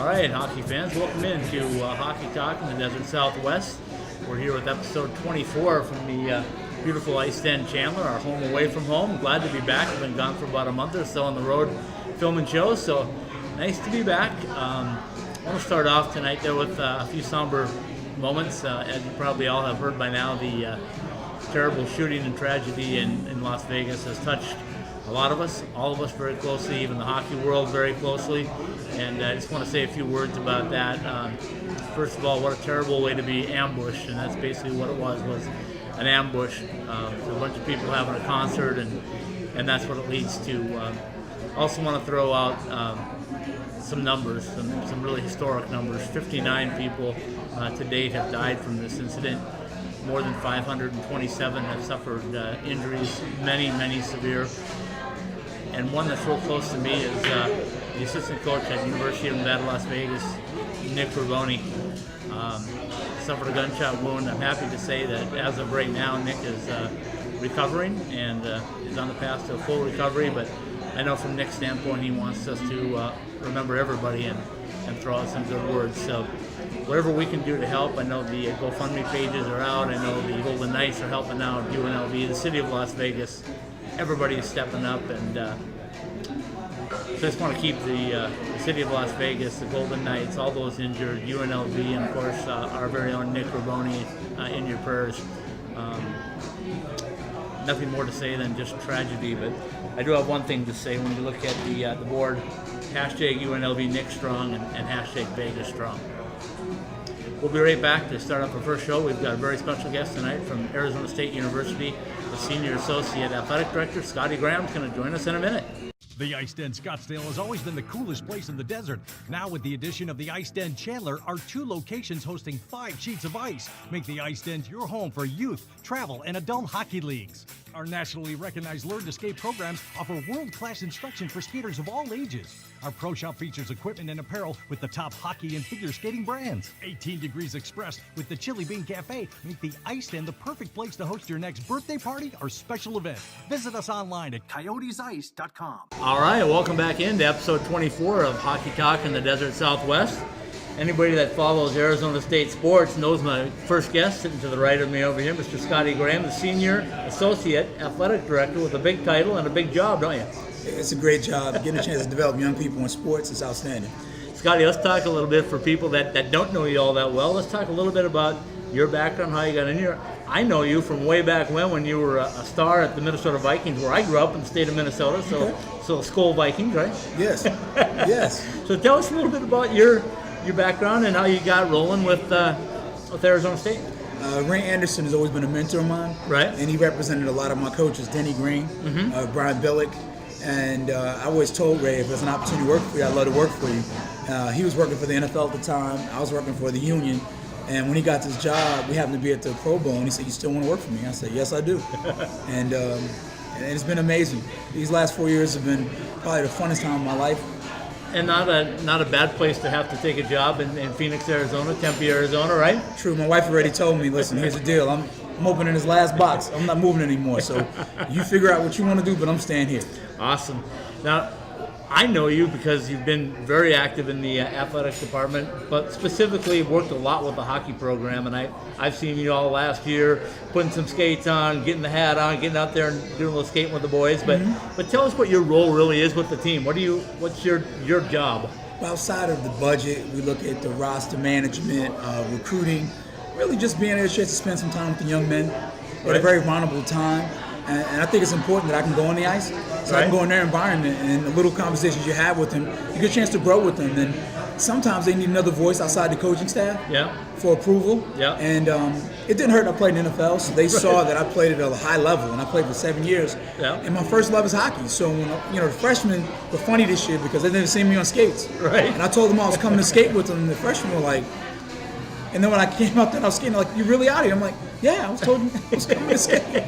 All right, hockey fans, welcome into Hockey Talk in the Desert Southwest. We're here with episode 24 from the beautiful Ice Den Chandler, our home away from home. Glad to be back. I've been gone for about a month or so on the road filming shows, so nice to be back. I want to start off tonight there with a few somber moments. As you probably all have heard by now, the terrible shooting and tragedy in Las Vegas has touched a lot of us, all of us very closely, even the hockey world very closely, and I just want to say a few words about that. First of all, what a terrible way to be ambushed, and that's basically what it was an ambush. So a bunch of people having a concert, and that's what it leads to. Also want to throw out some numbers, some really historic numbers. 59 people to date have died from this incident. More than 527 have suffered injuries, many severe. And one that's real close to me is the assistant coach at University of Nevada, Las Vegas, Nick Riboni. Suffered a gunshot wound. I'm happy to say that as of right now, Nick is recovering and is on the path to full recovery. But I know from Nick's standpoint, he wants us to remember everybody and throw out some good words. So whatever we can do to help. I know the GoFundMe pages are out. I know the Golden Knights are helping out, UNLV, the city of Las Vegas. Everybody is stepping up, and so I just want to keep the city of Las Vegas, the Golden Knights, all those injured, UNLV, and of course our very own Nick Riboni in your prayers. Nothing more to say than just tragedy, but I do have one thing to say when you look at the board, hashtag UNLV Nick Strong and hashtag Vegas Strong. We'll be right back to start off our first show. We've got a very special guest tonight from Arizona State University. The Senior Associate Athletic Director, Scottie Graham, is going to join us in a minute. The Ice Den Scottsdale has always been the coolest place in the desert. Now with the addition of the Ice Den Chandler, our 2 locations hosting 5 sheets of ice make the Ice Den your home for youth, travel, and adult hockey leagues. Our nationally recognized Learn to Skate programs offer world-class instruction for skaters of all ages. Our pro shop features equipment and apparel with the top hockey and figure skating brands. 18 Degrees Express with the Chili Bean Cafe make the Ice Den the perfect place to host your next birthday party or special event. Visit us online at coyotesice.com. All right, welcome back into episode 24 of Hockey Talk in the Desert Southwest. Anybody that follows Arizona State sports knows my first guest sitting to the right of me over here, Mr. Scottie Graham, the Senior Associate Athletic Director with a big title and a big job, don't you? It's a great job. Getting a chance to develop young people in sports is outstanding. Scottie, let's talk a little bit for people that don't know you all that well. Let's talk a little bit about your background, how you got in here. I know you from way back when you were a star at the Minnesota Vikings, where I grew up in the state of Minnesota, so Skull Vikings, right? Yes, yes. So tell us a little bit about your background and how you got rolling with Arizona State. Ray Anderson has always been a mentor of mine. Right. And he represented a lot of my coaches, Denny Green, Brian Billick. And I always told Ray, if there's an opportunity to work for you, I'd love to work for you. He was working for the NFL at the time. I was working for the union. And when he got this job, we happened to be at the Pro Bowl, and he said, "You still want to work for me?" I said, "Yes, I do." And it's been amazing. These last 4 years have been probably the funnest time of my life. And not a bad place to have to take a job in Phoenix, Arizona, Tempe, Arizona, right? True. My wife already told me, listen, here's the deal. I'm opening this last box. I'm not moving anymore. So you figure out what you want to do, but I'm staying here. Awesome. Now, I know you because you've been very active in the athletics department, but specifically worked a lot with the hockey program. And I've seen you all last year putting some skates on, getting the hat on, getting out there and doing a little skating with the boys. But tell us what your role really is with the team. What's your job? Well, outside of the budget, we look at the roster management, recruiting, really just being able to spend some time with the young men at a very vulnerable time. And I think it's important that I can go on the ice, so I can go in their environment, and the little conversations you have with them, you get a chance to grow with them. And sometimes they need another voice outside the coaching staff for approval. Yeah. And it didn't hurt I played in the NFL, so they saw that I played at a high level, and I played for 7 years. Yeah. And my first love is hockey. So when the freshmen were funny this year because they didn't see me on skates. Right. And I told them I was coming to skate with them, and the freshmen were like, and then when I came out there and I was skating, like, "You really out here?" I'm like, "Yeah, I was told I was coming to skate."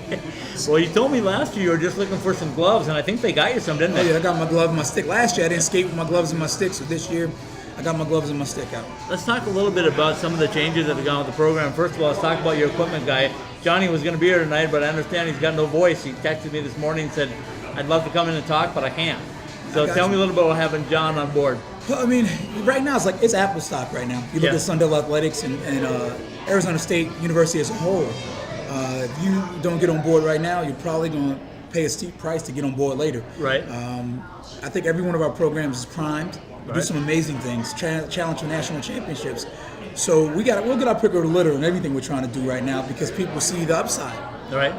Well, you told me last year you were just looking for some gloves, and I think they got you some, didn't they? Yeah, I got my glove and my stick. Last year I didn't skate with my gloves and my stick, so this year I got my gloves and my stick out. Let's talk a little bit about some of the changes that have gone with the program. First of all, let's talk about your equipment guy. Johnny was going to be here tonight, but I understand he's got no voice. He texted me this morning and said, "I'd love to come in and talk, but I can't." So tell me a little bit about having John on board. Well, I mean, right now it's Apple stock right now. You look at Sunday Athletics and Arizona State University as a whole. If you don't get on board right now, you're probably going to pay a steep price to get on board later. Right. I think every one of our programs is primed to do some amazing things, challenge for national championships. So we'll get our pick of the litter in everything we're trying to do right now because people see the upside. All right.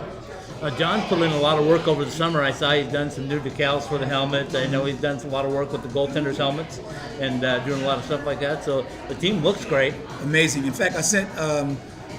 John's put in a lot of work over the summer. I saw he's done some new decals for the helmet. I know he's done a lot of work with the goaltenders' helmets and doing a lot of stuff like that. So the team looks great. Amazing. In fact, I sent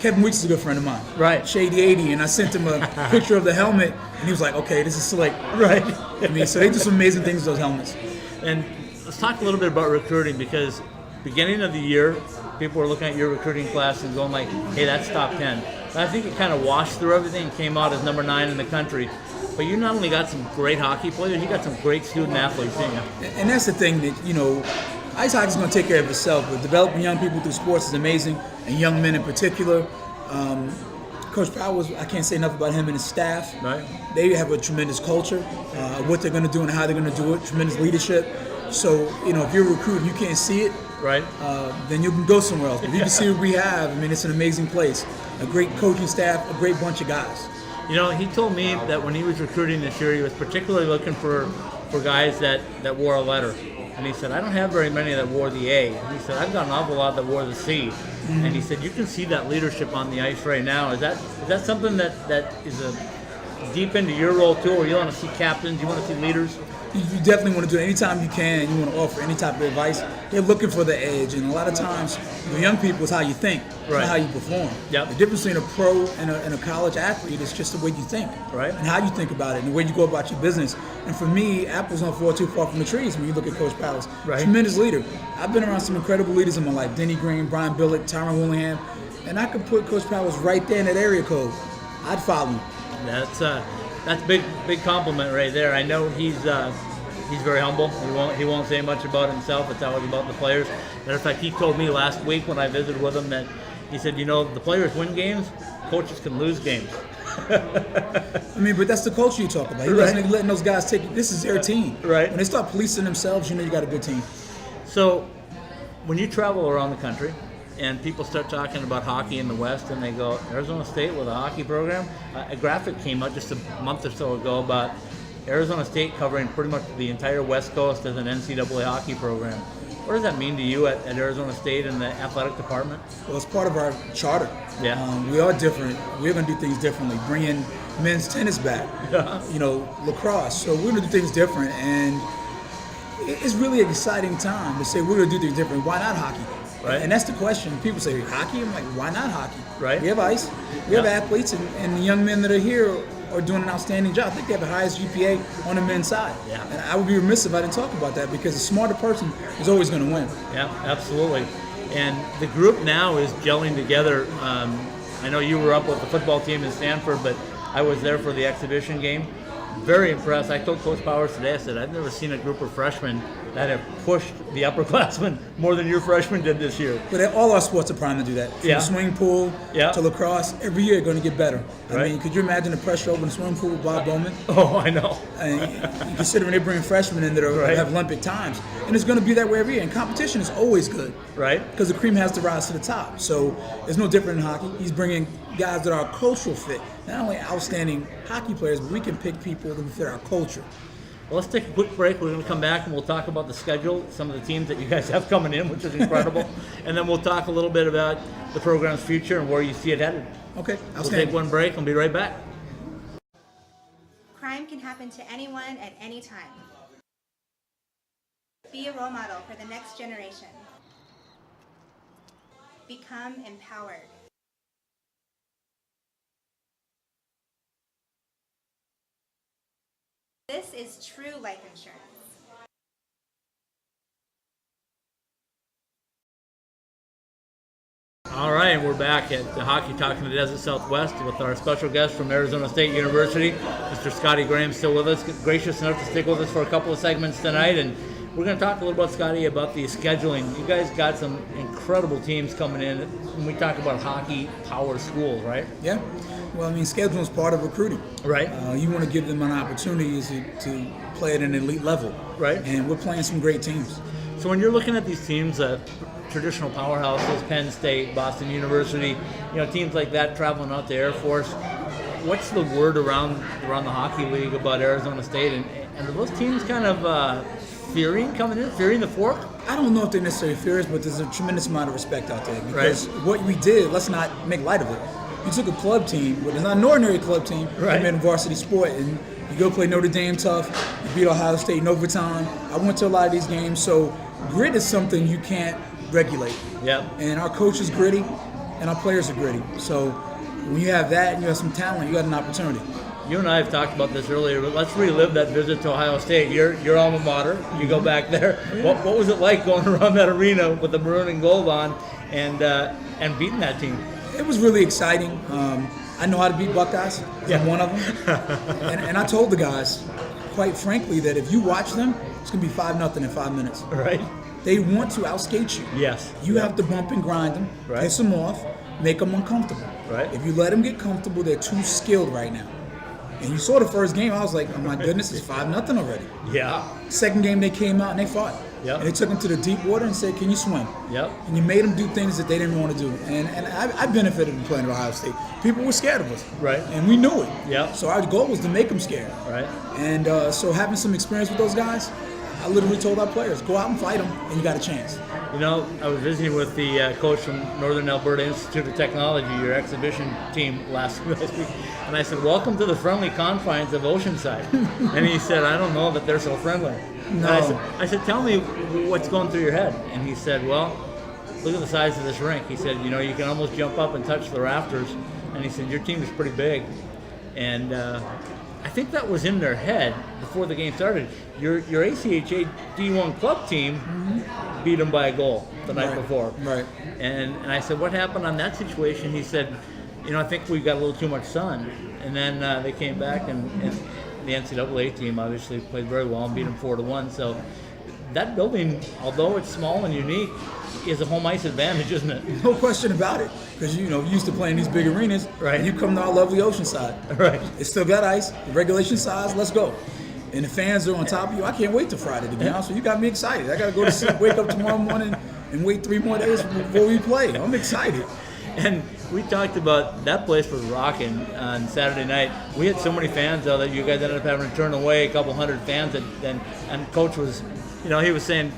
Kevin Weeks is a good friend of mine. Right. Shady 80, and I sent him a picture of the helmet, and he was like, okay, this is slick. Right. I mean, so they do some amazing things with those helmets. And let's talk a little bit about recruiting because beginning of the year, people were looking at your recruiting class and going like, hey, that's top 10. And I think it kind of washed through everything and came out as number 9 in the country. But you not only got some great hockey players, you got some great student athletes, didn't you? And that's the thing that, ice hockey is going to take care of itself, but developing young people through sports is amazing, and young men in particular. Coach Powers, I can't say enough about him and his staff. Right. They have a tremendous culture, what they're going to do and how they're going to do it, tremendous leadership. So, if you're a recruit and you can't see it, right, then you can go somewhere else. But if you can see what we have, I mean, it's an amazing place. A great coaching staff, a great bunch of guys. He told me that when he was recruiting this year, he was particularly looking for guys that wore a letter. And he said, I don't have very many that wore the A. And he said, I've got an awful lot that wore the C. Mm-hmm. And he said, you can see that leadership on the ice right now. Is that something that is deep into your role too, or you want to see captains, you want to see leaders? You definitely want to do it anytime you can. You want to offer any type of advice. They're looking for the edge, and a lot of times, young people is how you think, not how you perform. Yep. The difference between a pro and a college athlete is just the way you think, right, and how you think about it, and the way you go about your business. And for me, apples don't fall too far from the trees when you look at Coach Powers. Right. Tremendous leader. I've been around some incredible leaders in my life: Denny Green, Brian Billick, Tyron Willingham, and I could put Coach Powers right there in that area code. I'd follow him. That's big compliment right there. I know he's very humble. He won't say much about himself. It's always about the players. Matter of fact, he told me last week when I visited with him that he said, the players win games, coaches can lose games. I mean, but that's the culture you talk about. He wasn't letting those guys take it. This is their team. Right. When they start policing themselves, you got a good team. So when you travel around the country and people start talking about hockey in the West and they go, Arizona State with a hockey program, a graphic came out just a month or so ago about Arizona State covering pretty much the entire West Coast as an NCAA hockey program. What does that mean to you at Arizona State and the athletic department? Well, it's part of our charter. Yeah. We are different. We're going to do things differently. Bring in men's tennis back, lacrosse. So we're going to do things different. And it's really an exciting time to say we're going to do things different. Why not hockey? Right. And that's the question. People say, hockey? I'm like, why not hockey? Right. We have ice. We have athletes. And the young men that are here are doing an outstanding job. I think they have the highest GPA on the men's side. Yeah. And I would be remiss if I didn't talk about that because a smarter person is always going to win. Yeah, absolutely. And the group now is gelling together. I know you were up with the football team in Stanford, but I was there for the exhibition game. Very impressed. I told Coach Powers today, I said, I've never seen a group of freshmen that have pushed the upperclassmen more than your freshmen did this year. But all our sports are primed to do that. From swimming pool to lacrosse, every year going to get better. Right. I mean, could you imagine the pressure over in the swimming pool with Bob Bowman? Oh, I know. And you consider when they bring freshmen in that have Olympic times. And it's going to be that way every year. And competition is always good. Right. Because the cream has to rise to the top. So it's no different in hockey. He's bringing guys that are cultural fit. Not only outstanding hockey players, but we can pick people that fit our culture. Well, let's take a quick break. We're going to come back and we'll talk about the schedule, some of the teams that you guys have coming in, which is incredible. And then we'll talk a little bit about the program's future and where you see it headed. Okay, we'll take one break and be right back. Crime can happen to anyone at any time. Be a role model for the next generation. Become empowered. This is true life insurance. All right, we're back at the Hockey Talk in the Desert Southwest with our special guest from Arizona State University, Mr. Scottie Graham, still with us, gracious enough to stick with us for a couple of segments tonight. And we're going to talk a little about, Scottie, about the scheduling. You guys got some incredible teams coming in when we talk about hockey power schools, right? Yeah. Well, I mean, scheduling is part of recruiting. Right. You want to give them an opportunity to play at an elite level. Right. And we're playing some great teams. So when you're looking at these teams, traditional powerhouses, Penn State, Boston University, teams like that traveling out to Air Force, what's the word around the hockey league about Arizona State? And are those teams kind of fearing the fork? I don't know if they're necessarily fears, but there's a tremendous amount of respect out there. Because what we did, let's not make light of it. You took a club team, but it's not an ordinary club team. Right. You made a varsity sport, and you go play Notre Dame tough. You beat Ohio State in overtime. I went to a lot of these games, so grit is something you can't regulate. Yeah. And our coach is gritty, and our players are gritty. So when you have that and you have some talent, you got an opportunity. You and I have talked about this earlier, but let's relive that visit to Ohio State. Your alma mater. You go back there. What was it like going around that arena with the maroon and gold on and beating that team? It was really exciting. I know how to beat Buckeyes. I'm one of them. and I told the guys, quite frankly, that if you watch them, it's going to be 5-0 in 5 minutes. Right. They want to outskate you. Yes. You have to bump and grind them, piss them off, make them uncomfortable. Right. If you let them get comfortable, they're too skilled right now. And you saw the first game, I was like, oh my goodness, it's 5-0 already. Yeah. Second game, they came out and they fought. Yep. And they took them to the deep water and said, can you swim? Yep. And you made them do things that they didn't want to do. And I benefited from playing at Ohio State. People were scared of us. Right. And we knew it. Yep. So our goal was to make them scared. Right. And so having some experience with those guys, I literally told our players, go out and fight them, and you got a chance. I was visiting with the coach from Northern Alberta Institute of Technology, your exhibition team last week, and I said, welcome to the friendly confines of Oceanside. And he said, I don't know that they're so friendly. No. And I said, tell me what's going through your head. And he said, well, look at the size of this rink. He said, you can almost jump up and touch the rafters. And he said, your team is pretty big. And I think that was in their head before the game started. Your ACHA D1 club team beat them by a goal the night before. Right. And I said, what happened on that situation? He said, I think we got a little too much sun. And then they came back, and the NCAA team obviously played very well and beat them 4-1. So that building, although it's small and unique, is a home ice advantage, isn't it? No question about it. Because, you used to play in these big arenas. Right. And you come to our lovely Oceanside. Right. It's still got ice. The regulation size, let's go. And the fans are on top of you. I can't wait till Friday, to be honest with you. You got me excited. I got to go to sleep, wake up tomorrow morning, and wait 3 more days before we play. I'm excited. And we talked about that place was rocking on Saturday night. We had so many fans, though, that you guys ended up having to turn away a couple hundred fans. And Coach was, he was saying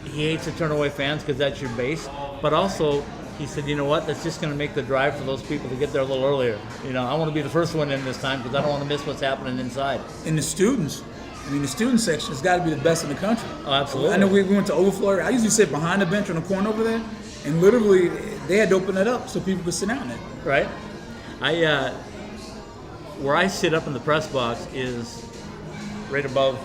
he hates to turn away fans because that's your base. But also, he said, you know what, that's just going to make the drive for those people to get there a little earlier. I want to be the first one in this time because I don't want to miss what's happening inside. And the students. The student section has got to be the best in the country. Oh, absolutely. I know we went to overflow. I usually sit behind the bench on the corner over there, and literally they had to open it up so people could sit down there. Right. Where I sit up in the press box is right below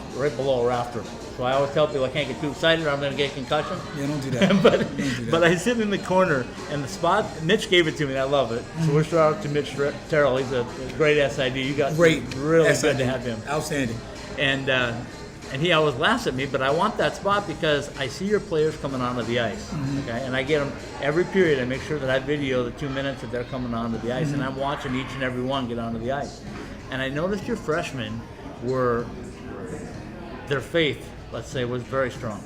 a rafter. So I always tell people I can't get too excited or I'm going to get a concussion. Yeah, don't do that. But I sit in the corner, and the spot, Mitch gave it to me, and I love it. So we're shout out to Mitch Terrell. He's a great SID. You got really SID. good to have him. Outstanding. And he always laughs at me, but I want that spot because I see your players coming onto the ice, okay? And I get them every period. I make sure that I video the 2 minutes that they're coming onto the ice, and I'm watching each and every one get onto the ice. And I noticed your freshmen their faith, let's say, was very strong.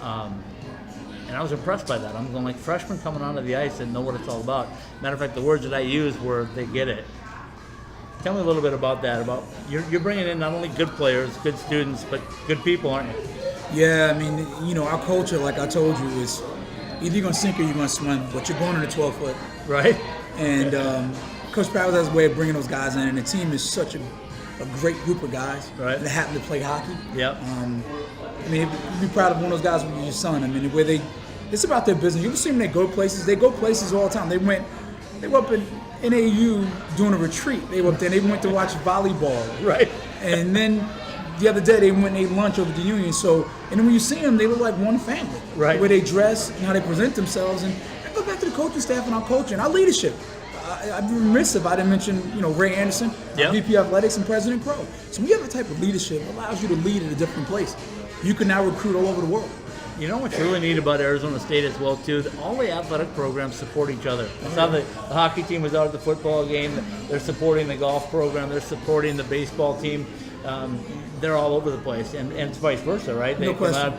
And I was impressed by that. I'm going like, freshmen coming onto the ice and know what it's all about. Matter of fact, the words that I used were, they get it. Tell me a little bit about that. About you're bringing in not only good players, good students, but good people, aren't you? Yeah, our culture, like I told you, is either you're going to sink or you're going to swim, but you're going in the 12-foot. Right. And Coach Powers has a way of bringing those guys in, and the team is such a great group of guys that happen to play hockey. Yep. You'd be proud of one of those guys with your son. Where it's about their business. You ever see them? They go places all the time. They were up in NAU doing a retreat. They were up there. They went to watch volleyball. Right. And then the other day they went and ate lunch over at the Union. And then when you see them, they look like one family. Right. The way they dress and how they present themselves. And I go back to the coaching staff and our culture and our leadership. I'd be remiss if I didn't mention, Ray Anderson, VP Athletics, and President Crow. So when you have a type of leadership, it allows you to lead at a different place. You can now recruit all over the world. You know what's really neat about Arizona State as well, too? All the athletic programs support each other. I saw the hockey team was out at the football game. They're supporting the golf program. They're supporting the baseball team. They're all over the place, and it's vice versa, right? No question.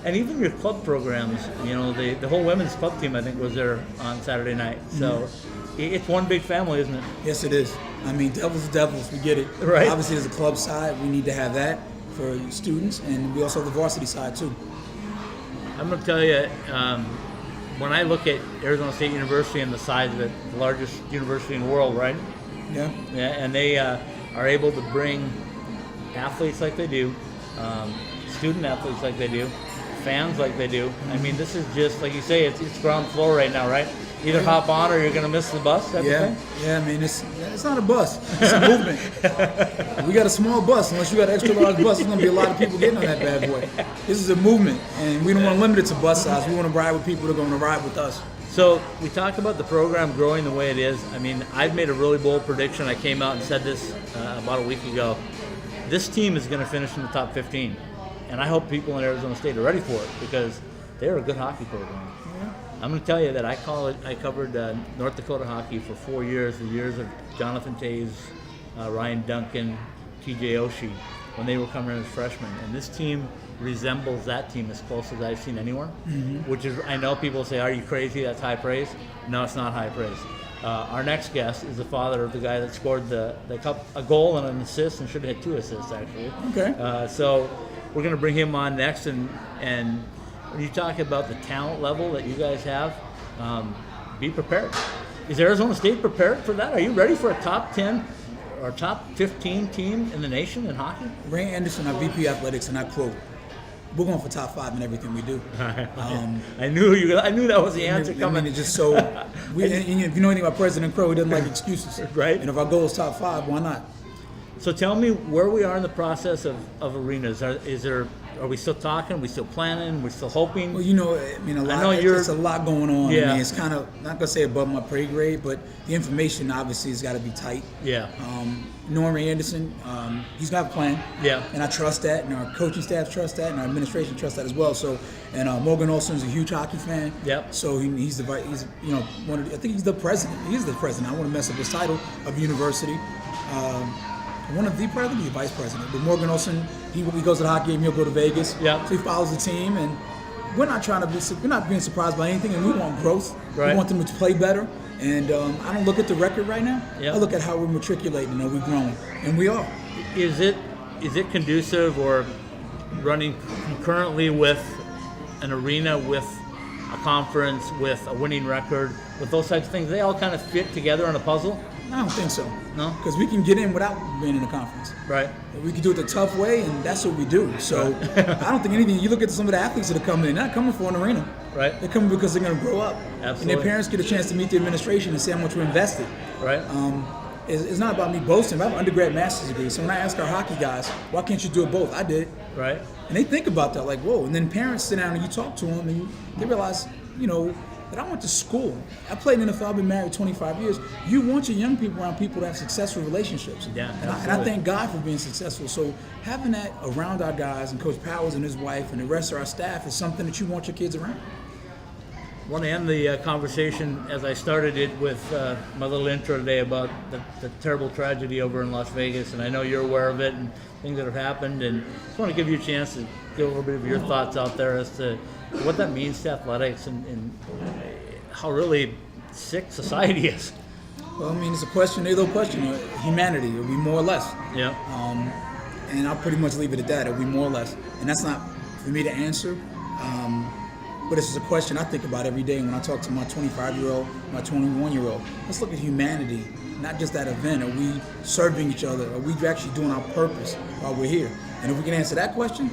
And even your club programs, the whole women's club team, I think, was there on Saturday night. So it's one big family, isn't it? Yes, it is. I mean, devils, we get it. Right. Obviously, there's a club side. We need to have that for students, and we also have the varsity side, too. I'm going to tell you, when I look at Arizona State University and the size of it, the largest university in the world, right? Yeah. Yeah, and they are able to bring athletes like they do, student athletes like they do, fans like they do. I mean, this is just, like you say, it's ground floor right now, right? Either hop on or you're going to miss the bus type of thing? Yeah, I mean, it's not a bus. It's a movement. We got a small bus. Unless you got an extra large bus, there's going to be a lot of people getting on that bad boy. This is a movement, and we don't want to limit it to bus size. We want to ride with people that are going to ride with us. So we talked about the program growing the way it is. I mean, I've made a really bold prediction. I came out and said this about a week ago. This team is going to finish in the top 15. And I hope people in Arizona State are ready for it because they're a good hockey program. Yeah. I'm going to tell you that I covered North Dakota hockey for 4 years, the years of Jonathan Toews, Ryan Duncan, TJ Oshie, when they were coming in as freshmen. And this team resembles that team as close as I've seen anywhere, which is, I know people say, are you crazy? That's high praise. No, it's not high praise. Our next guest is the father of the guy that scored a goal and an assist and should have had 2 assists, actually. Okay. So we're going to bring him on next. And when you talk about the talent level that you guys have, be prepared. Is Arizona State prepared for that? Are you ready for a top 10 or top 15 team in the nation in hockey? Ray Anderson, our VP Athletics, and I quote, we're going for top 5 in everything we do. I knew that was the answer coming. I mean, it's just so. If you know anything about President Crow, he doesn't like excuses, right? And if our goal is top 5, why not? So tell me where we are in the process of arenas. Are we still talking? Are we still planning? Are we still hoping? Well, it's a lot going on. Yeah. I mean, it's kind of, not going to say above my pay grade, but the information obviously has got to be tight. Yeah. Knowing Ray Anderson, he's got a plan. Yeah. And I trust that, and our coaching staff trust that, and our administration trusts that as well. So, and Morgan Olson's a huge hockey fan. Yep. So he's I think he's the president. He is the president. I don't want to mess up his title of university. One of the president, vice president. But Morgan Olson, he goes to the hockey game, he'll go to Vegas. Yeah. So he follows the team, and we're not being surprised by anything, and we want growth. Right. We want them to play better. And I don't look at the record right now. Yep. I look at how we're matriculating and we're growing, and we are. Is it conducive or running concurrently with an arena, with a conference, with a winning record, with those types of things? They all kind of fit together in a puzzle? I don't think so. No? Because we can get in without being in the conference. Right. We can do it the tough way, and that's what we do. So I don't think anything. You look at some of the athletes that are coming in, they're not coming for an arena. Right. They're coming because they're going to grow up. Absolutely. And their parents get a chance to meet the administration and see how much we're invested. Right. It's not about me boasting. I have an undergrad master's degree. So when I ask our hockey guys, why can't you do it both? I did. Right. And they think about that like, whoa. And then parents sit down and you talk to them and they realize, that I went to school. I played in the NFL. I've been married 25 years. You want your young people around people that have successful relationships. Yeah, and I thank God for being successful. So having that around our guys and Coach Powers and his wife and the rest of our staff is something that you want your kids around. I want to end the conversation as I started it with my little intro today about the terrible tragedy over in Las Vegas, and I know you're aware of it and things that have happened, and I just want to give you a chance to give a little bit of your thoughts out there as to what that means to athletics and how really sick society is. Well, I mean, it's a question, humanity. Are we more or less? Yeah. And I'll pretty much leave it at that. Are we more or less? And that's not for me to answer. But it's just a question I think about every day when I talk to my 25-year-old, my 21-year-old. Let's look at humanity, not just that event. Are we serving each other? Are we actually doing our purpose while we're here? And if we can answer that question,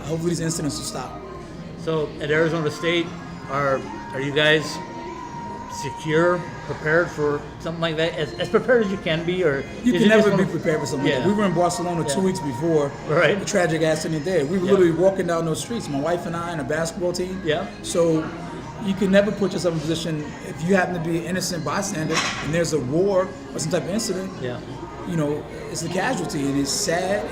hopefully these incidents will stop. So at Arizona State, are you guys secure, prepared for something like that? As prepared as you can be, or you can never be prepared for something like that. We were in Barcelona 2 weeks before the tragic accident there. We were literally walking down those streets, my wife and I and a basketball team. Yeah. So you can never put yourself in a position if you happen to be an innocent bystander and there's a war or some type of incident. Yeah. It's a casualty and it's sad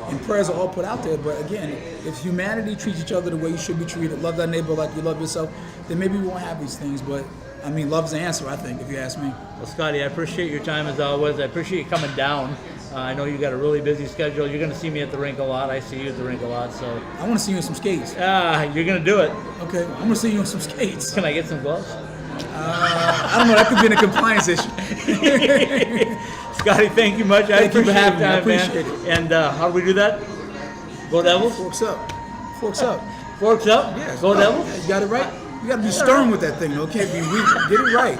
and prayers are all put out there. But again, if humanity treats each other the way you should be treated, love thy neighbor like you love yourself, then maybe we won't have these things. But I mean, love's the answer, I think, if you ask me. Well, Scottie, I appreciate your time as always. I appreciate you coming down. I know you got a really busy schedule. You're going to see me at the rink a lot. I see you at the rink a lot. So I want to see you in some skates. you're going to do it. Okay, I'm going to see you in some skates. Can I get some gloves? I don't know. That could be a compliance issue. Scotty, thank you much. I appreciate it, man. I halftime, appreciate man. it. And how do we do that? Go Devils. Forks up. Forks up. Forks up. Yeah. Go Devils. Yeah, you got it right. You got to be stern with that thing, though. Can't be weak. Get it right.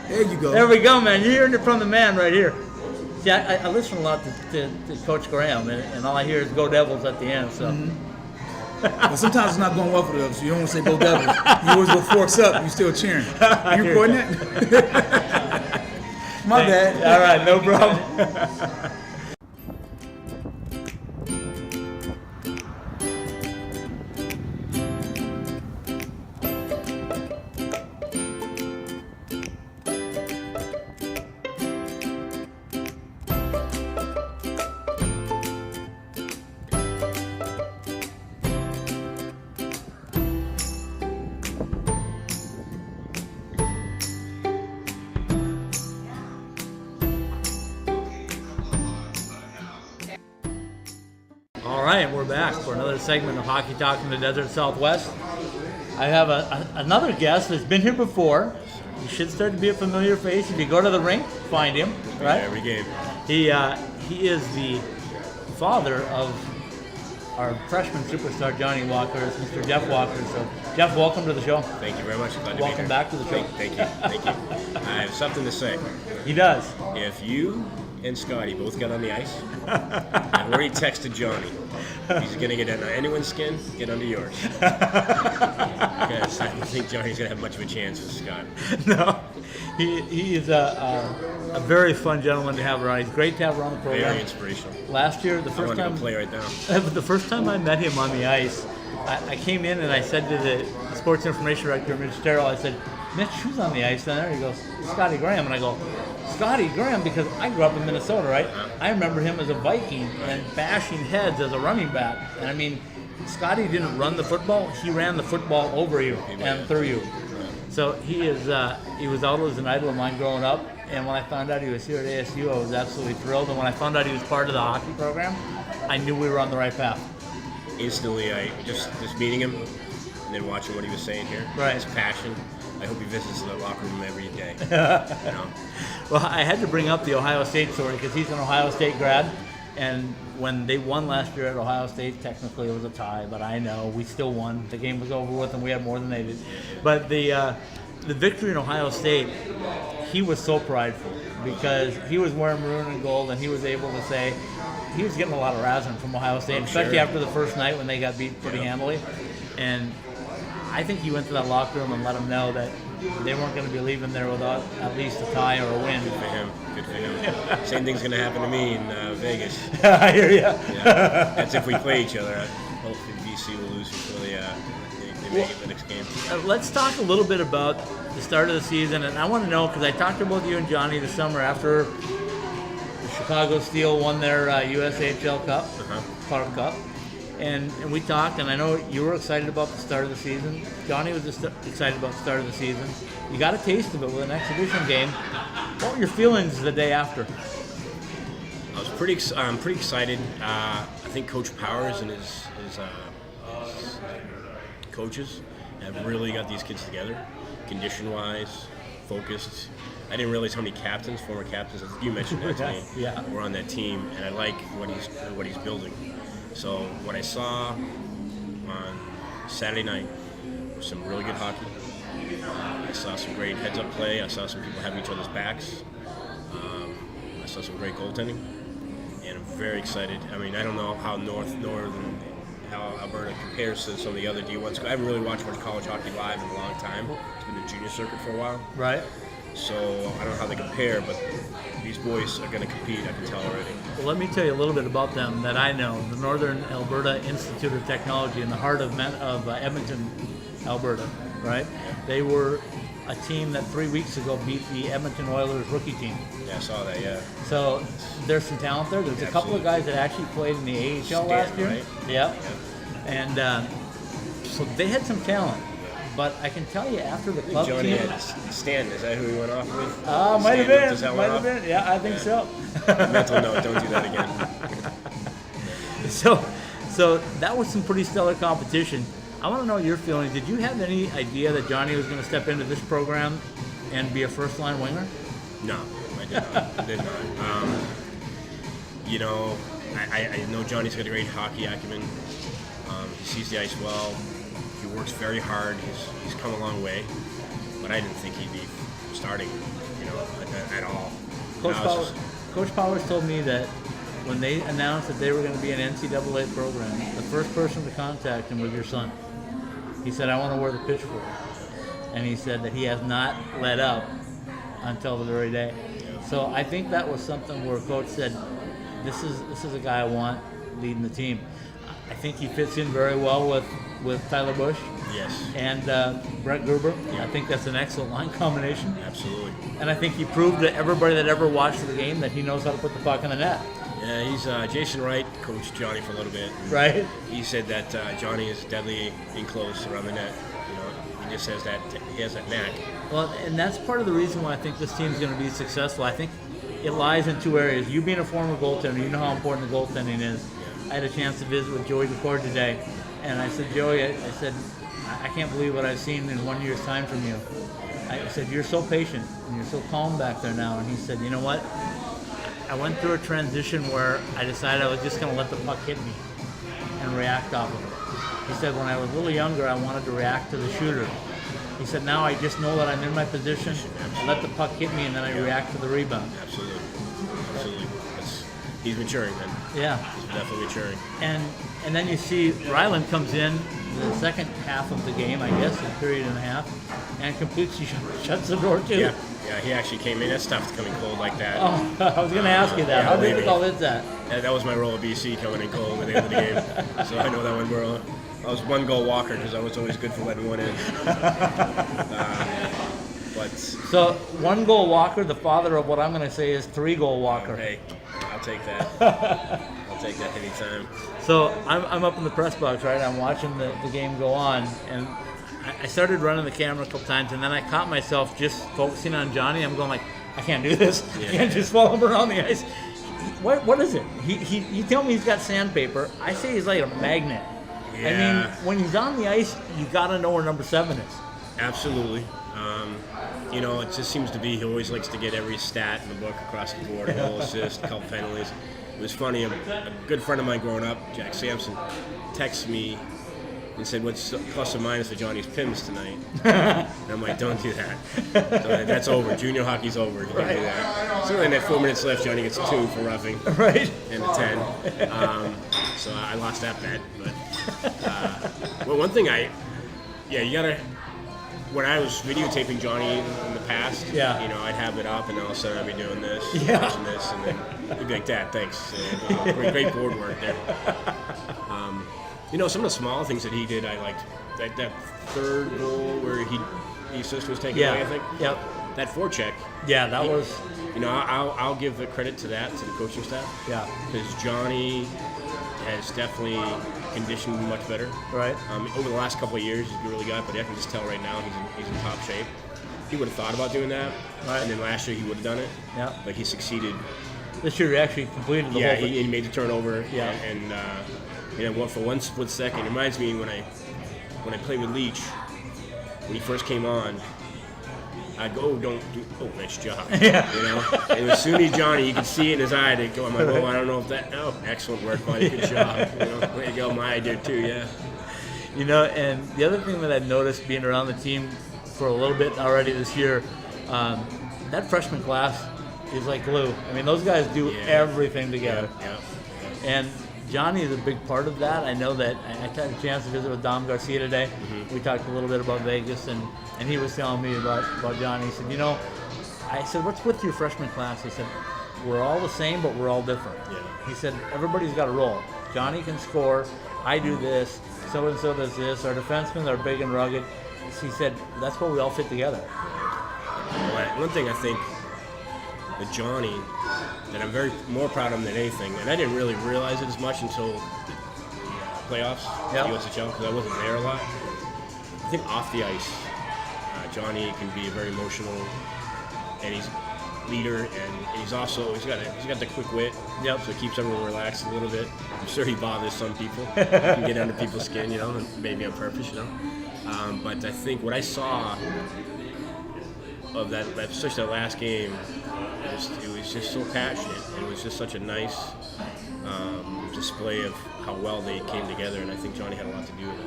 There you go. There we go, man. You're hearing it from the man right here. See, I listen a lot to Coach Graham, and all I hear is "Go Devils" at the end. So. But sometimes it's not going well for the Devils. So you don't want to say "Go Devils." You always go "Forks up." You still cheering. You recording that? My bad. All right, no problem. All right, we're back for another segment of Hockey Talk in the Desert Southwest. I have another guest that's been here before. You should start to be a familiar face. If you go to the rink, find him, right? Every game. He is the father of our freshman superstar Johnny Walker, Mr. Jeff Walker. So, Jeff, welcome to the show. Thank you very much. Glad to be Welcome here. back to the show. Thank you. Thank you. I have something to say. He does. If you and Scotty both got on the ice, I've already texted Johnny. He's going to get under anyone's skin, get under yours. Because I don't think Johnny's going to have much of a chance with Scott. No, he is a very fun gentleman to have around. He's great to have around the program. Very inspirational. Last year, the I first want to time go play right now. the first time I met him on the ice, I came in and I said to the sports information director, Mitch Terrell, I said, "Mitch, who's on the ice down there?" He goes, "Scottie Graham." And I go, "Scottie Graham?" Because I grew up in Minnesota, right? I remember him as a Viking and bashing heads as a running back. And I mean, Scottie didn't run the football; he ran the football over you and through you. So he was always an idol of mine growing up. And when I found out he was here at ASU, I was absolutely thrilled. And when I found out he was part of the hockey program, I knew we were on the right path. Instantly, I just meeting him and then watching what he was saying here. Right. His passion. I hope he visits the locker room every day. You know? Well, I had to bring up the Ohio State story because he's an Ohio State grad. And when they won last year at Ohio State, technically it was a tie, but I know we still won. The game was over with and we had more than they did. But the victory in Ohio State, he was so prideful because he was wearing maroon and gold and he was able to say he was getting a lot of razzing from Ohio State, especially after the first night when they got beat pretty handily. And I think he went to that locker room and let them know that they weren't going to be leaving there without at least a tie or a win. Good for him. Good for him. Same thing's going to happen to me in Vegas. I hear you. Yeah. That's if we play each other. Hopefully BC will lose before they make it the next game. Let's talk a little bit about the start of the season. And I want to know, because I talked to both you and Johnny this summer after the Chicago Steel won their USHL Cup, Clark Cup. And we talked, and I know you were excited about the start of the season. Johnny was just excited about the start of the season. You got a taste of it with an exhibition game. What were your feelings the day after? I'm pretty excited. I think Coach Powers and his coaches have really got these kids together, condition-wise, focused. I didn't realize how many former captains, you mentioned that to me, were on that team, and I like what he's building. So what I saw on Saturday night was some really good hockey. I saw some great heads-up play. I saw some people having each other's backs. I saw some great goaltending, and I'm very excited. I mean, I don't know how how Alberta compares to some of the other D1s. I haven't really watched much college hockey live in a long time. It's been the junior circuit for a while. Right. So I don't know how they compare, but these boys are going to compete, I can tell already. Well, let me tell you a little bit about them that I know. The Northern Alberta Institute of Technology in the heart of Edmonton, Alberta, right? They were a team that 3 weeks ago beat the Edmonton Oilers rookie team. Yeah, I saw that, yeah. So there's some talent there. There's a couple of guys that actually played in the AHL last year. Right? Yeah. And so they had some talent. But I can tell you, after the club Johnny team, had Stan. Is that who he went off with? might have been. Does that Might one have off? been. Yeah, I think so. Mental note: don't do that again. So that was some pretty stellar competition. I want to know your feelings. Did you have any idea that Johnny was going to step into this program and be a first-line winger? No, I did not. I did not. You know, I know Johnny's got a great hockey acumen. He sees the ice well. He works very hard. He's come a long way, but I didn't think he'd be starting, at all. Coach Powers told me that when they announced that they were going to be an NCAA program, the first person to contact him was your son. He said, "I want to wear the pitch for it," and he said that he has not let up until the very day. So I think that was something where Coach said, "This is a guy I want leading the team." I think he fits in very well with Tyler Bush. Yes. And Brett Gruber. I think that's an excellent line combination. Absolutely. And I think he proved to everybody that ever watched the game that he knows how to put the puck in the net. Yeah, he's Jason Wright coached Johnny for a little bit. Right. He said that Johnny is deadly in close around the net. He just has that. He has that knack. Well, and that's part of the reason why I think this team's going to be successful. I think it lies in two areas. You being a former goaltender, you know how important the goaltending is. I had a chance to visit with Joey McCord today, and I said, Joey, I said, I can't believe what I've seen in 1 year's time from you. I said, you're so patient and you're so calm back there now. And he said, you know what? I went through a transition where I decided I was just going to let the puck hit me and react off of it. He said, when I was a little younger, I wanted to react to the shooter. He said, now I just know that I'm in my position, I let the puck hit me, and then I react to the rebound. Absolutely. He's maturing, man. Yeah. He's definitely maturing. And then you see Ryland comes in the second half of the game, I guess, a period and a half, and completely shuts the door too. Yeah, he actually came in. That's tough coming cold like that. Oh, I was going to ask you that. How difficult is that? That was my role at BC, coming in cold at the end of the game. So I know that one well. I was one goal walker because I was always good for letting one in. So 1 goal walker, the father of what I'm going to say is 3 goal walker. Hey, I'll take that. I'll take that anytime. So I'm up in the press box, right? I'm watching the game go on, and I started running the camera a couple times, and then I caught myself just focusing on Johnny. I'm going like, I can't do this. I can't just follow him around the ice. What is it? You tell me he's got sandpaper. I say he's like a magnet. Yeah. I mean, when he's on the ice, you got to know where number 7 is. Absolutely. It just seems to be he always likes to get every stat in the book across the board, a goal, assist, a couple penalties. It was funny, a good friend of mine growing up, Jack Sampson, texted me and said, what's plus or minus for Johnny's PIMS tonight? And I'm like, don't do that. That's over. Junior hockey's over. You can't do that. So in that 4 minutes left, Johnny gets 2 for roughing. Right. And a 10. So I lost that bet. But well, one thing you gotta. When I was videotaping Johnny in the past, I'd have it up, and all of a sudden I'd be doing this, watching this, and then he'd be like, "Dad, thanks." Great board work there. Some of the small things that he did, I liked. That third goal where the assist was taken away, I think. Yep. That forecheck. Yeah, that was. I'll give the credit to that, to the coaching staff. Yeah. Because Johnny has definitely conditioned much better. Right. Over the last couple of years, he's really got, but I can just tell right now he's in top shape. He would have thought about doing that, and then last year he would have done it. Yeah. But he succeeded. This year he actually completed the whole thing. Yeah, he made the turnover. Yeah. And for one split second, it reminds me when I played with Leach, when he first came on. I'd go, nice job. Yeah. And as soon as Johnny, you could see it in his eye, they'd go, I'm like, I don't know if that, excellent work, buddy, good job. Way to go, my idea too, yeah. And the other thing that I've noticed being around the team for a little bit already this year, that freshman class is like glue. I mean, those guys do everything together. Yeah. And Johnny is a big part of that. I know that I had a chance to visit with Dom Garcia today. Mm-hmm. We talked a little bit about Vegas, and he was telling me about Johnny. He said, I said, what's with your freshman class? He said, we're all the same, but we're all different. Yeah. He said, everybody's got a role. Johnny can score. I do this. So-and-so does this. Our defensemen are big and rugged. He said, that's why we all fit together. One thing I think that Johnny, that I'm more proud of him than anything, and I didn't really realize it as much until the playoffs, USHL, because I wasn't there a lot. think off the ice, Johnny can be very emotional, and he's a leader, and he's got the quick wit. Yep. So it keeps everyone relaxed a little bit. I'm sure he bothers some people. He can get under people's skin, and maybe on purpose, But I think what I saw of that, especially that last game, it was just so passionate. It was just such a nice display of how well they came together, and I think Johnny had a lot to do with that.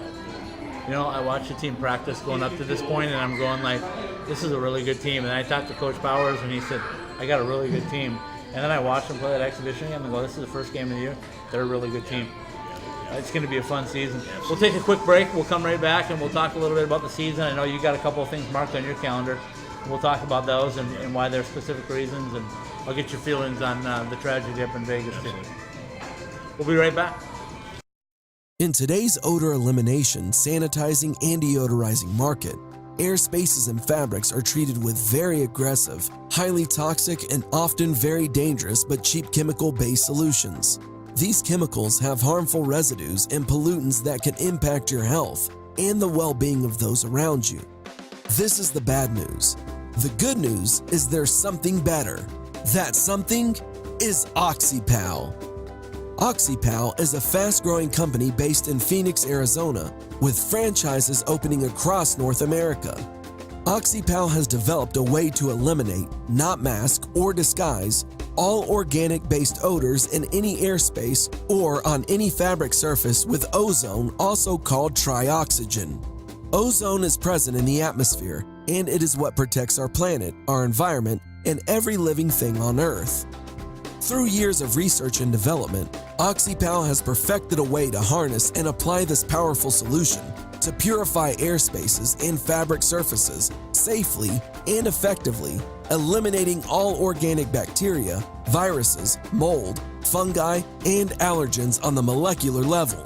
I watched the team practice going up to this point, and I'm going like, this is a really good team. And I talked to Coach Powers, and he said, I got a really good team. And then I watched them play that exhibition game, and go, this is the first game of the year. They're a really good team. It's going to be a fun season. Absolutely. We'll take a quick break. We'll come right back, and we'll talk a little bit about the season. I know you got a couple of things marked on your calendar. We'll talk about those and why there's specific reasons, and I'll get your feelings on the tragedy up in Vegas, too. We'll be right back. In today's odor elimination, sanitizing, and deodorizing market, airspaces and fabrics are treated with very aggressive, highly toxic, and often very dangerous but cheap chemical-based solutions. These chemicals have harmful residues and pollutants that can impact your health and the well-being of those around you. This is the bad news. The good news is there's something better. That something is OxyPal. OxyPal is a fast-growing company based in Phoenix, Arizona, with franchises opening across North America. OxyPal has developed a way to eliminate, not mask or disguise, all organic-based odors in any airspace or on any fabric surface with ozone, also called trioxygen. Ozone is present in the atmosphere, and it is what protects our planet, our environment, and every living thing on Earth. Through years of research and development, OxyPal has perfected a way to harness and apply this powerful solution to purify airspaces and fabric surfaces safely and effectively, eliminating all organic bacteria, viruses, mold, fungi, and allergens on the molecular level.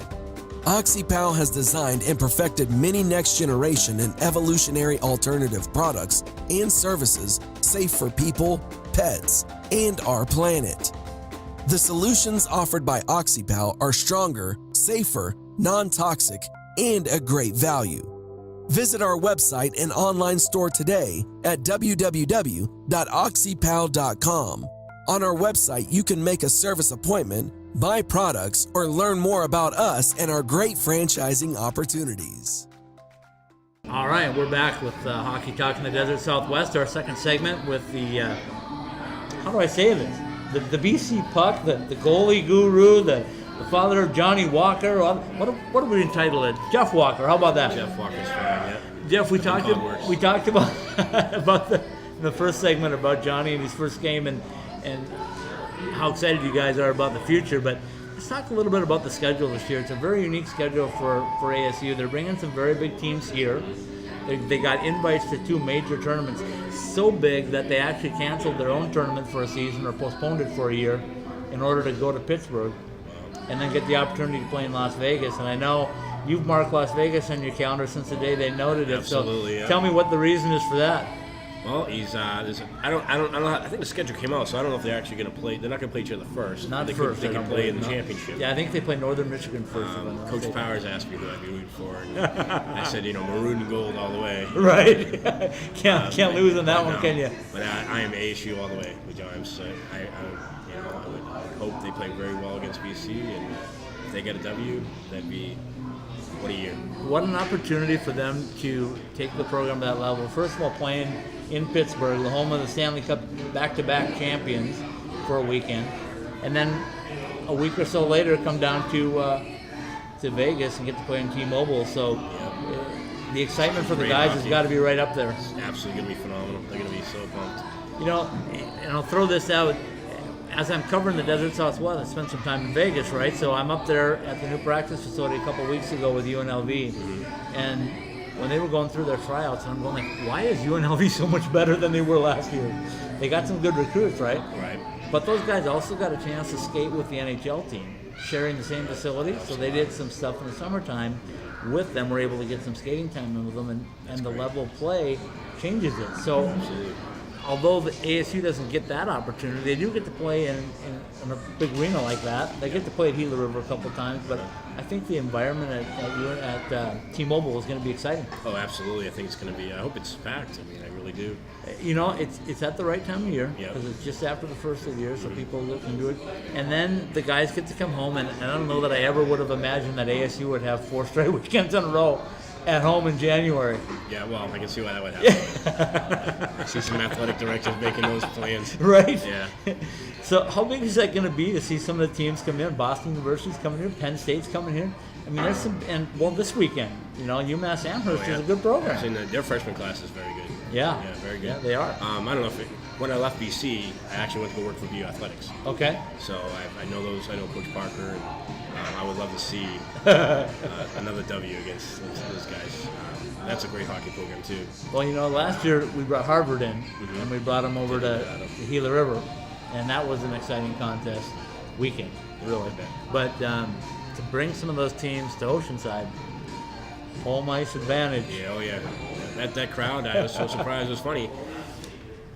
OxyPal has designed and perfected many next-generation and evolutionary alternative products and services safe for people, pets, and our planet. The solutions offered by OxyPal are stronger, safer, non-toxic, and a great value. Visit our website and online store today at www.oxypal.com. On our website, you can make a service appointment, buy products, or learn more about us and our great franchising opportunities. All right, we're back with Hockey Talk in the Desert Southwest, our second segment with the, how do I say this? The BC Puck, the goalie guru, the father of Johnny Walker. What are we entitled it? Jeff Walker. How about that? Jeff Walker's fine, yeah. Jeff, we talked about about the first segment about Johnny and his first game and how excited you guys are about the future. But let's talk a little bit about the schedule this year. It's a very unique schedule for ASU. They're bringing some very big teams here. They got invites to two major tournaments, so big that they actually canceled their own tournament for a season or postponed it for a year in order to go to Pittsburgh and then get the opportunity to play in Las Vegas. And I know you've marked Las Vegas on your calendar since the day they noted it. Absolutely, so yeah. Tell me what the reason is for that. Well, he's I don't know. I think the schedule came out, so I don't know if they're actually going to play. They're not going to play each other first. Not they first. They can play in the championship. Yeah, I think they play Northern Michigan first. Coach Powers asked me who I'd be rooting for, and I said, maroon and gold all the way. Right. Can't lose on that one, no. can you? But I am ASU all the way with Giants. I would hope they play very well against BC, and if they get a W, that'd be what a year. What an opportunity for them to take the program to that level. First of all, playing in Pittsburgh, the home of the Stanley Cup back-to-back champions, for a weekend, and then a week or so later come down to Vegas and get to play in T-Mobile. So the excitement for the guys has got to be right up there. It's absolutely going to be phenomenal. They're going to be so pumped. And I'll throw this out. As I'm covering the Desert Southwest, I spent some time in Vegas, right? So I'm up there at the new practice facility a couple weeks ago with UNLV, and when they were going through their tryouts, and I'm going like, why is UNLV so much better than they were last year? They got some good recruits, right? Right. But those guys also got a chance to skate with the NHL team, sharing the same facility. So they did some stuff in the summertime with them. We're able to get some skating time in with them, and the level of play changes it. So although the ASU doesn't get that opportunity, they do get to play in a big arena like that. They get to play at Gila River a couple times, but I think the environment at T-Mobile is going to be exciting. Oh, absolutely. I think it's going to be. I hope it's packed. I mean, I really do. You know, it's at the right time of year Yep. because it's just after the first of the year, so people can do it. And then the guys get to come home, and I don't know that I ever would have imagined that ASU would have 4 straight weekends in a row at home in January. Yeah, well, I can see why that would happen. I see some athletic directors making those plans. Right? Yeah. So how big is that going to be to see some of the teams come in? Boston University's coming here, Penn State's coming here. I mean, there's some, and well, this weekend, you know, UMass Amherst is a good program. I've seen their freshman class is very good. Yeah. Yeah, very good. Yeah, they are. I don't know when I left BC, I actually went to go work for BU Athletics. Okay. So I know those. I know Coach Parker, and I would love to see another W against those guys. That's a great hockey program too. Well, you know, last year we brought Harvard in, and we brought them over to the Gila River, and that was an exciting contest weekend, really. But to bring some of those teams to Oceanside, home ice advantage. Yeah, oh yeah. That crowd, I was so surprised. It was funny.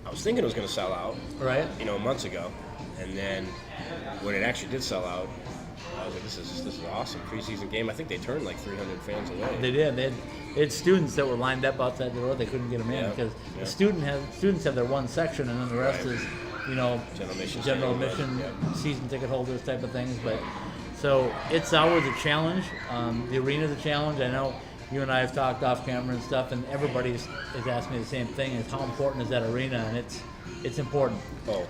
I was thinking it was going to sell out, Right. you know, months ago, and then when it actually did sell out, I was like, this is awesome. Preseason game. I think they turned like 300 fans away. They did. They had students that were lined up outside the door. They couldn't get them in because the students have their one section, and then the rest is, you know, general admission, season ticket holders type of things. But so it's always a challenge. The arena's a challenge. I know you and I have talked off camera and stuff, and everybody has asked me the same thing: is how important is that arena? And it's important. Oh,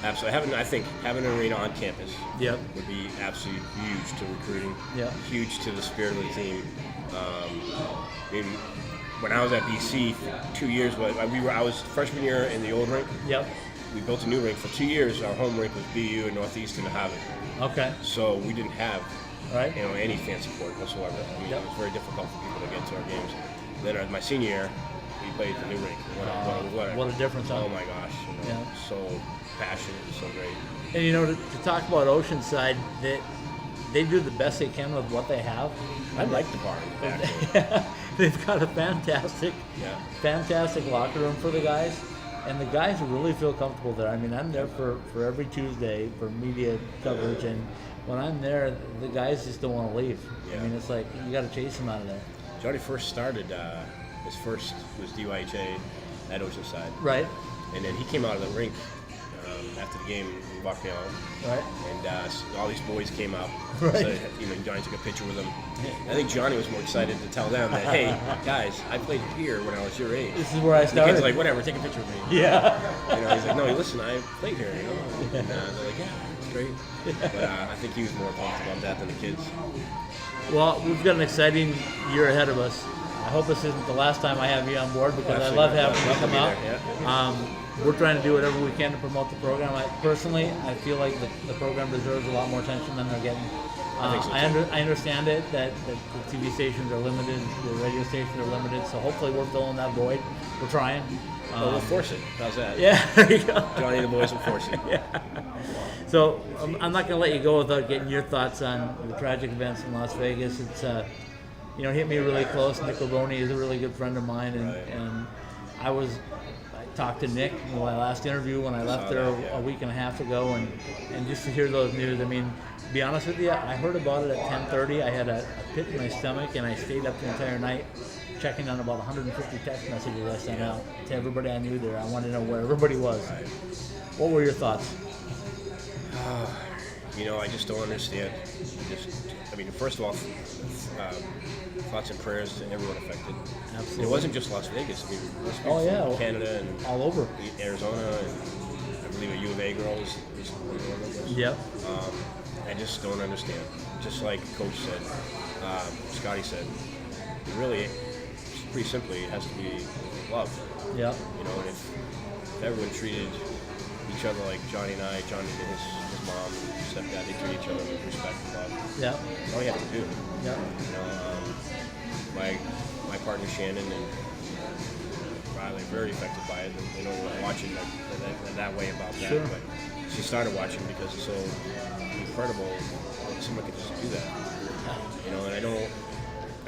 absolutely. I think having an arena on campus Yep. would be absolutely huge to recruiting. Yeah. Huge to the spirit of the team. I mean, when I was at BC 2 years, I was freshman year in the old rink. Yep. We built a new rink. For 2 years, our home rink was BU and Northeastern to have it. Okay. So we didn't have Right. you know, any fan support whatsoever. I mean, Yep. it was very difficult for people to get to our games. Then my senior year, we played the new rink. What a difference, huh? Oh my gosh. You know, so passionate and so great. And you know, to talk about Oceanside, they do the best they can with what they have. I like the bar. Actually. They've got a fantastic locker room for the guys, and the guys really feel comfortable there. I mean, I'm there for every Tuesday for media coverage, and when I'm there, the guys just don't want to leave. Yeah. I mean, it's like you got to chase them out of there. Johnny first started, his first was DYHA at Oceanside. Right. And then he came out of the rink after the game, we walked down. Right. And all these boys came out. Right. So, you know, Johnny took a picture with them. I think Johnny was more excited to tell them that, hey, guys, I played here when I was your age. This is where I And the started. kid's like, whatever, take a picture of me. Yeah. You know, he's like, no, listen, I played here, you know. And they're like, yeah, it's great. But I think he was more pumped about that than the kids. Well, we've got an exciting year ahead of us. I hope this isn't the last time I have you on board because I love having you come out. We're trying to do whatever we can to promote the program. I feel like the program deserves a lot more attention than they're getting. I understand it that the TV stations are limited, the radio stations are limited, so hopefully we're filling that void. We're trying. We'll force it. How's that? Yeah, there you go. Johnny and the boys will force it. Yeah. So I'm not going to let you go without getting your thoughts on the tragic events in Las Vegas. It's hit me really close. Nick Laboni is a really good friend of mine, and I talked to Nick in my last interview when I left there a week and a half ago, and just to hear those news, I mean, to be honest with you, I heard about it at 10:30. I had a pit in my stomach, and I stayed up the entire night checking on about 150 text messages I sent out to everybody I knew there. I wanted to know where everybody was. What were your thoughts? I just don't understand. First of all, thoughts and prayers to everyone affected. Absolutely. It wasn't just Las Vegas. I mean, from Canada and all over. Arizona, and I believe a U of A girl was one of them. Yep. I just don't understand. Just like Coach said, Scottie said, really, pretty simply, it has to be love. Yeah. And if everyone treated each other like Johnny and I, Johnny and his mom and stepdad, they treat each other with respect and love. Yeah. That's all you have to do. Yeah. My partner Shannon and Riley are very affected by it. They don't really watch it that way about that. Sure. But she started watching because it's so incredible that someone could just do that. And I don't.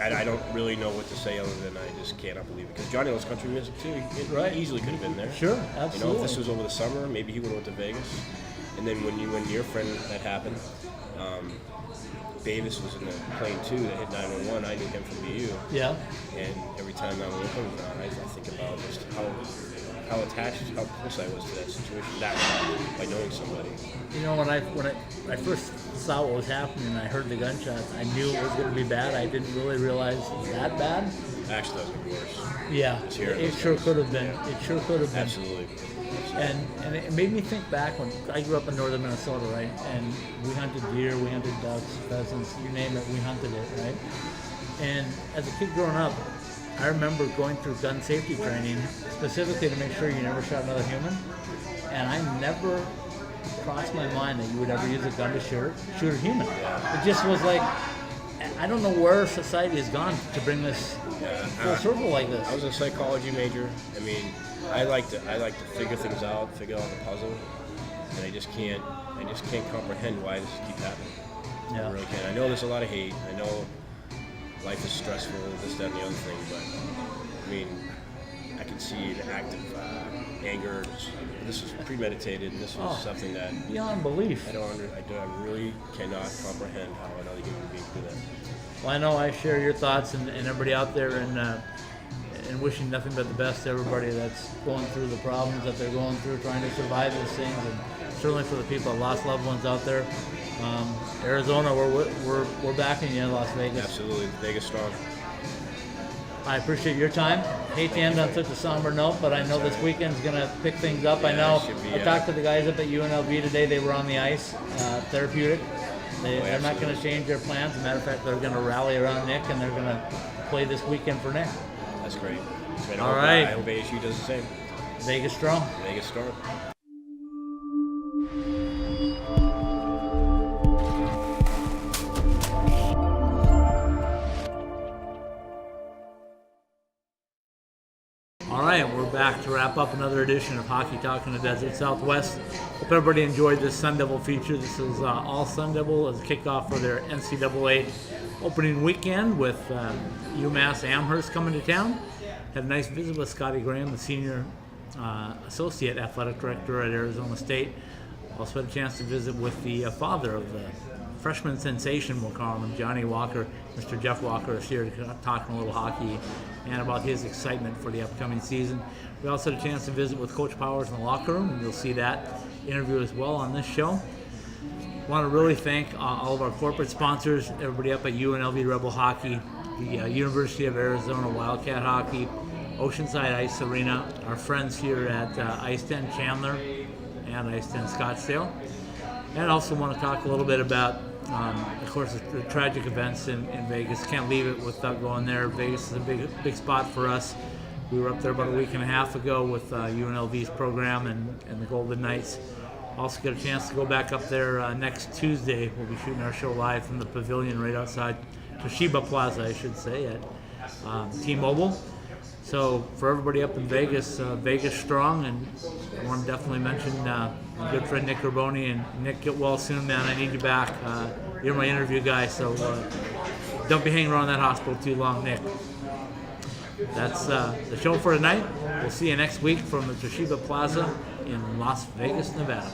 I don't really know what to say other than I just cannot believe it. Because Johnny loves country music too. He easily could have been there. Sure, absolutely. You know, if this was over the summer, maybe he would have went to Vegas. And then when your friend that happened, Davis was in the plane too that hit 911. I knew him from BU. Yeah. And every time 911 comes around, I think about just how attached, how close I was to that situation by knowing somebody. You know, when I first saw what was happening, I heard the gunshots. I knew it was going to be bad. I didn't really realize that bad. Actually, that was worse. Yeah, it sure could have been. It sure could have been. Absolutely. And it made me think back when I grew up in northern Minnesota, right? And we hunted deer, we hunted ducks, pheasants, you name it, we hunted it, right? And as a kid growing up, I remember going through gun safety training specifically to make sure you never shot another human. And I never crossed my mind that you would ever use a gun to shoot a human. It just was like, I don't know where society has gone to bring this full circle like this. I was a psychology major. I mean, I like to figure things out, figure out the puzzle, and I just can't comprehend why this keeps happening. Yeah. I really can't. I know there's a lot of hate. I know life is stressful, this, that, and the other thing, but I mean, I can see the active anger. This is premeditated, and this is something that beyond belief. I really cannot comprehend how another human being could do that. Well, I know I share your thoughts and everybody out there, and wishing nothing but the best to everybody that's going through the problems that they're going through, trying to survive these things, and certainly for the people that lost loved ones out there. Arizona, we're backing you in Las Vegas. Absolutely, Vegas strong. I appreciate your time. Hate to end on such a somber note, but I know this weekend's going to pick things up. I know I talked to the guys up at UNLV today. They were on the ice, therapeutic. They're not going to change their plans. As a matter of fact, they're going to rally around Nick, and they're going to play this weekend for Nick. That's great. All right. I hope ASU does the same. Vegas strong. Vegas strong. All right, we're back to wrap up another edition of Hockey Talk in the Desert Southwest. Hope everybody enjoyed this Sun Devil feature. This is all Sun Devil as a kickoff for their NCAA opening weekend with UMass Amherst coming to town. Had a nice visit with Scottie Graham, the senior associate athletic director at Arizona State. Also had a chance to visit with the father of the freshman sensation, we'll call him, Johnny Walker. Mr. Jeff Walker is here talking a little hockey and about his excitement for the upcoming season. We also had a chance to visit with Coach Powers in the locker room, and you'll see that interview as well on this show. I want to really thank all of our corporate sponsors, everybody up at UNLV Rebel Hockey, the University of Arizona Wildcat Hockey, Oceanside Ice Arena, our friends here at Ice 10 Chandler and Ice 10 Scottsdale. And I also want to talk a little bit about, of course, the tragic events in Vegas. Can't leave it without going there. Vegas is a big spot for us. We were up there about a week and a half ago with UNLV's program and the Golden Knights. Also get a chance to go back up there next Tuesday. We'll be shooting our show live from the pavilion right outside Toshiba Plaza, I should say, at T-Mobile. So for everybody up in Vegas, Vegas strong, and I want to definitely mention my good friend Nick Riboni. And Nick, get well soon, man. I need you back. You're my interview guy, so don't be hanging around that hospital too long, Nick. That's the show for tonight. We'll see you next week from the Toshiba Plaza in Las Vegas, Nevada.